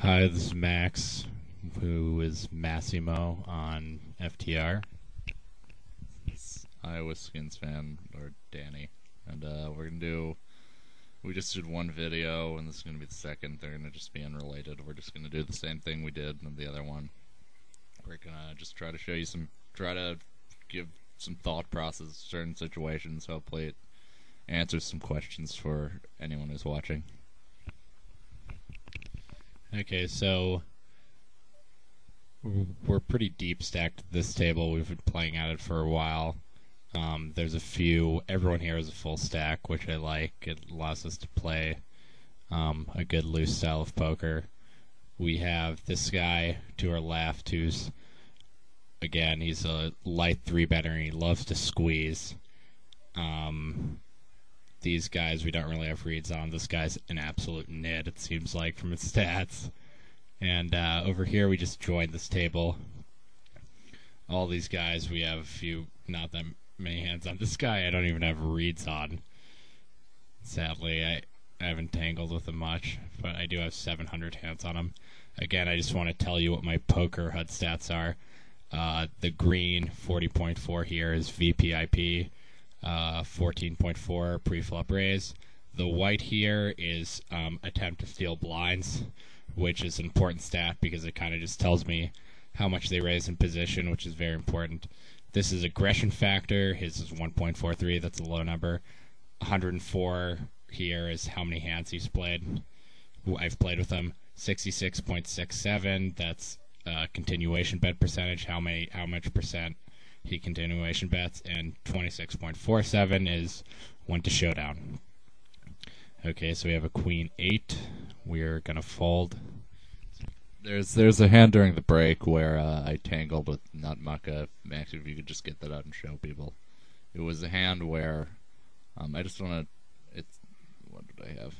Hi, this is Max, who is Massimo on FTR. It's Iowa Skins fan, or Danny. And we just did one video, and this is going to be the second. They're going to just be unrelated. We're just going to do the same thing we did in the other one. We're going to just try to show you try to give some thought process to certain situations. Hopefully it answers some questions for anyone who's watching. Okay, so we're pretty deep stacked at this table. We've been playing at it for a while. There's a few. Everyone here is a full stack, which I like. It allows us to play a good loose style of poker. We have this guy to our left who's, again, he's a light 3-better and he loves to squeeze. These guys we don't really have reads on. This guy's an absolute nit, it seems like, from his stats. And over here we just joined this table. All these guys, we have a few, not that many hands on. This guy I don't even have reads on. Sadly, I haven't tangled with him much, but I do have 700 hands on him. Again, I just want to tell you what my poker HUD stats are. The green 40.4 here is VPIP. 14.4 pre-flop raise. The white here is attempt to steal blinds, which is an important stat because it kind of just tells me how much they raise in position, which is very important. This is aggression factor. His is 1.43. That's a low number. 104 here is how many hands he's played. I've played with him. 66.67. That's continuation bet percentage. How much percent he continuation bets, and 26.47 is went to showdown. Okay, so we have a queen 8. We're gonna fold. There's a hand during the break where I tangled with Nutmucka. Max, if you could just get that out and show people. It was a hand where I just want to. What did I have?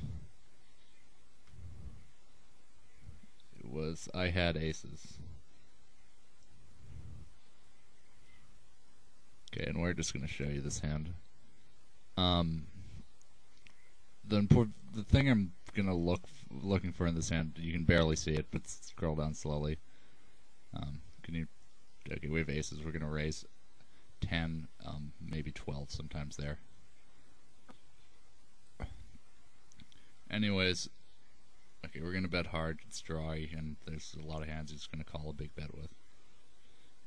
I had aces. Okay, and we're just going to show you this hand. The thing I'm gonna looking for in this hand, you can barely see it, but scroll down slowly. Okay, we have aces. We're gonna raise 10, maybe 12 sometimes there. Anyways, okay, we're gonna bet hard. It's dry, and there's a lot of hands he's gonna call a big bet with.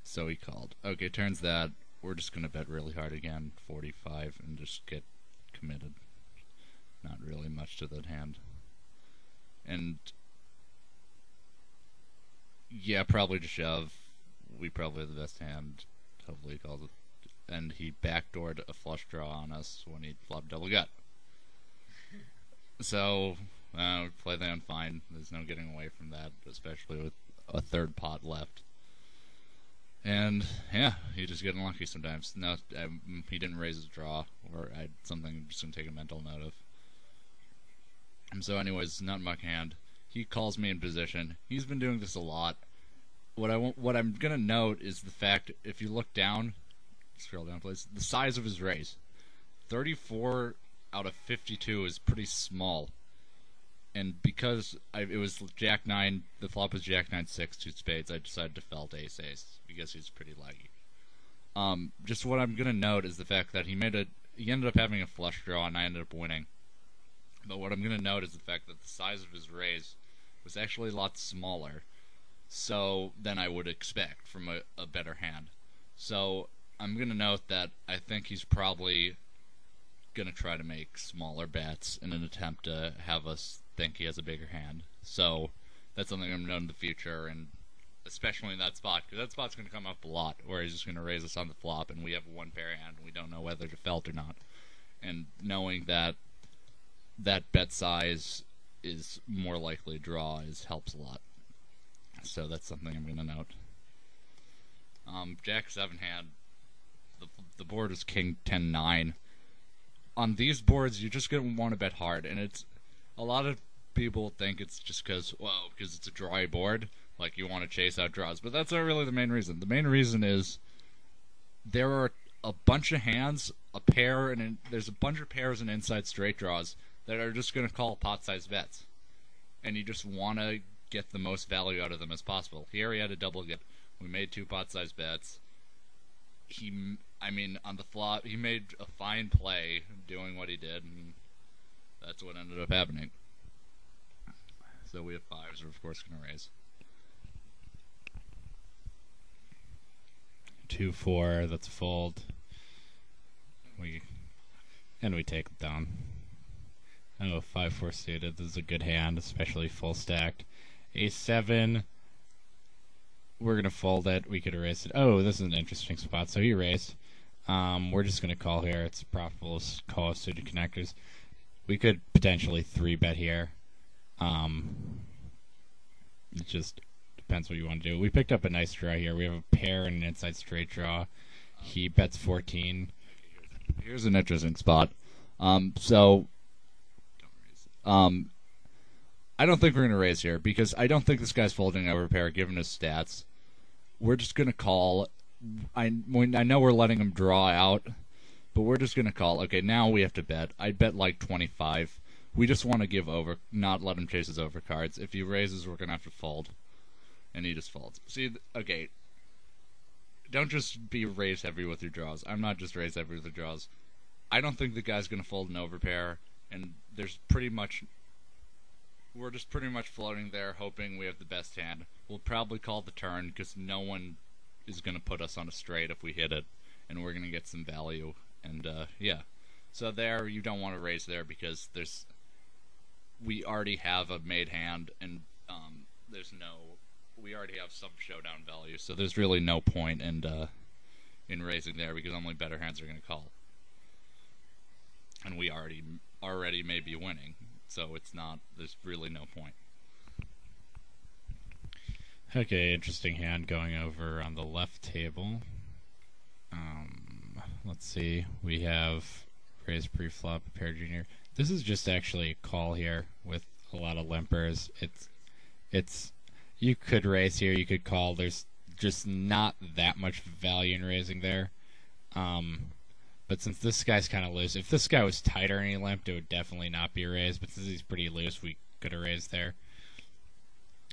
So he called. Okay, turns that. We're just going to bet really hard again, 45, and just get committed. Not really much to that hand. And, yeah, probably to shove. We probably have the best hand. Hopefully he calls it. And he backdoored a flush draw on us when he flopped double gut. So, we play the hand fine. There's no getting away from that, especially with a third pot left. And, yeah, you just get unlucky sometimes. No, he didn't raise his draw, or I had something I'm just going to take a mental note of. And so anyways, Nutmuck hand. He calls me in position. He's been doing this a lot. What I'm going to note is the fact, if you look down, scroll down please, the size of his raise. 34 out of 52 is pretty small. And because it was Jack 9, the flop was Jack 9 6 2 spades, I decided to felt ace ace because he's pretty laggy. Just what I'm gonna note is the fact that he ended up having a flush draw and I ended up winning. But what I'm gonna note is the fact that the size of his raise was actually a lot smaller, so than I would expect from a better hand. So I'm gonna note that I think he's probably gonna try to make smaller bets in an attempt to have us think he has a bigger hand. So that's something I'm going to know in the future, and especially in that spot, because that spot's going to come up a lot, where he's just going to raise us on the flop, and we have one pair hand, and we don't know whether to felt or not. And knowing that that bet size is more likely to draw helps a lot. So that's something I'm going to note. Jack 7 hand, the board is King 10 9. On these boards, you're just going to want to bet hard, and it's a lot of people think it's just because it's a dry board, like you want to chase out draws, but that's not really the main reason. The main reason is there are a bunch of hands, there's a bunch of pairs and inside straight draws that are just going to call pot-sized bets, and you just want to get the most value out of them as possible. Here he had a double get. We made 2 pot-sized bets. On the flop, he made a fine play doing what he did, and that's what ended up happening. So we have 5s, we're of course going to raise. 2-4, that's a fold. We take it down. Oh, 5-4 suited. This is a good hand, especially full stacked. Ace-7. We're gonna fold it. We could erase it. Oh, this is an interesting spot. So he raised. We're just gonna call here. It's profitable to call of suited connectors. We could potentially 3-bet here. It just depends what you want to do. We picked up a nice draw here. We have a pair and an inside straight draw. He bets 14. Here's an interesting spot. I don't think we're going to raise here because I don't think this guy's folding over pair given his stats. We're just going to call. I know we're letting him draw out, but we're just going to call. Okay, now we have to bet. I'd bet like 25. We just want to give over, not let him chase his overcards. If he raises, we're going to have to fold. And he just folds. See, okay. Don't just be raise heavy with your draws. I'm not just raise heavy with the draws. I don't think the guy's going to fold an overpair, and we're just pretty much floating there, hoping we have the best hand. We'll probably call the turn, because no one is going to put us on a straight if we hit it, and we're going to get some value. And, yeah. So there, you don't want to raise there, because we already have a made hand, and we already have some showdown value, so there's really no point in raising there, because only better hands are going to call. And we already may be winning, so there's really no point. Okay, interesting hand going over on the left table. Let's see, we have raise pre-flop, pair junior. This is just actually a call here with a lot of limpers. You could raise here, you could call. There's just not that much value in raising there. But since this guy's kind of loose, if this guy was tighter and he limped, it would definitely not be a raise. But since he's pretty loose, we could have raised there.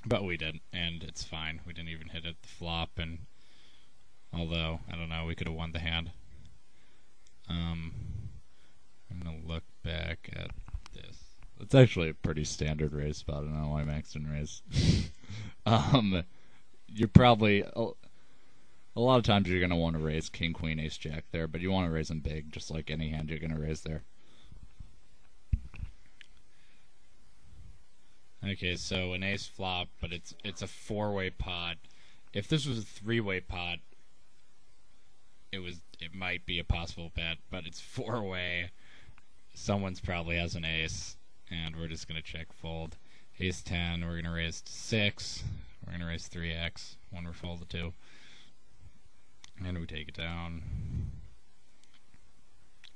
But we didn't, and it's fine. We didn't even hit it the flop, and although, I don't know, we could have won the hand. I'm going to look back at this. It's actually a pretty standard raise spot. I don't know why Max didn't raise. You're probably... A lot of times you're going to want to raise king, queen, ace, jack there, but you want to raise them big, just like any hand you're going to raise there. Okay, so an ace flop, but it's a 4-way pot. If this was a 3-way pot, it might be a possible bet, but it's 4-way. Someone's probably has an ace, and we're just going to check fold. Ace 10, we're going to raise to 6. We're going to raise 3x when we're folded to. And we take it down.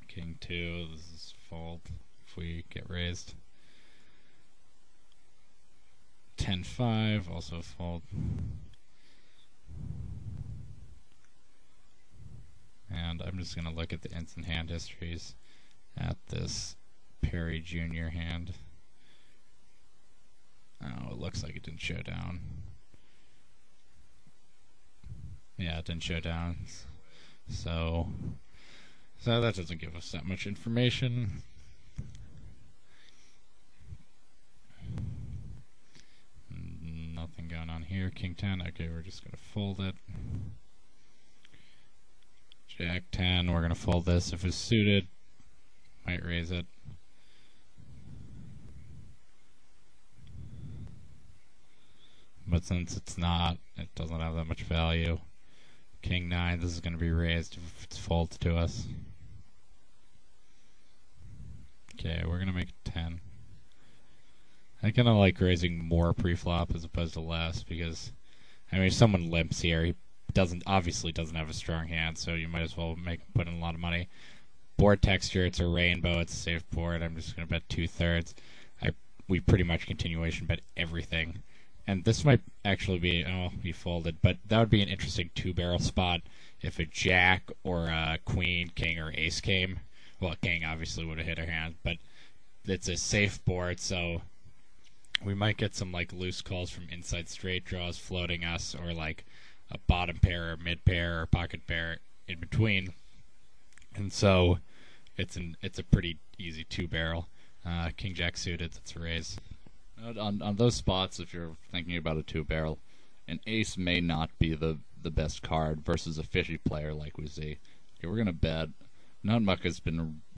King 2, this is fold if we get raised. 10-5, also fold. And I'm just going to look at the instant hand histories at this Perry Jr. hand. Oh, it looks like it didn't show down. Yeah, it didn't show down. So that doesn't give us that much information. Nothing going on here. King 10, okay, we're just going to fold it. Jack 10, we're going to fold this. If it's suited, might raise it. But since it's not, it doesn't have that much value. King 9, this is going to be raised if it's folded to us. Okay, we're going to make it 10. I kind of like raising more pre-flop as opposed to less because, I mean, if someone limps here, he obviously doesn't have a strong hand, so you might as well put in a lot of money. Board texture, it's a rainbow, it's a safe board. I'm just going to bet 2/3. We pretty much continuation bet everything. And this might actually be folded, but that would be an interesting 2-barrel spot if a jack or a queen, king, or ace came. Well, king obviously would have hit her hand, but it's a safe board, so we might get some like loose calls from inside straight draws floating us, or like a bottom pair or mid pair or pocket pair in between. And so it's a pretty easy two barrel. King Jack suited, that's a raise. On those spots, if you're thinking about a two barrel, an ace may not be the best card versus a fishy player like we see. Okay, we're gonna bet. Nutmuck has been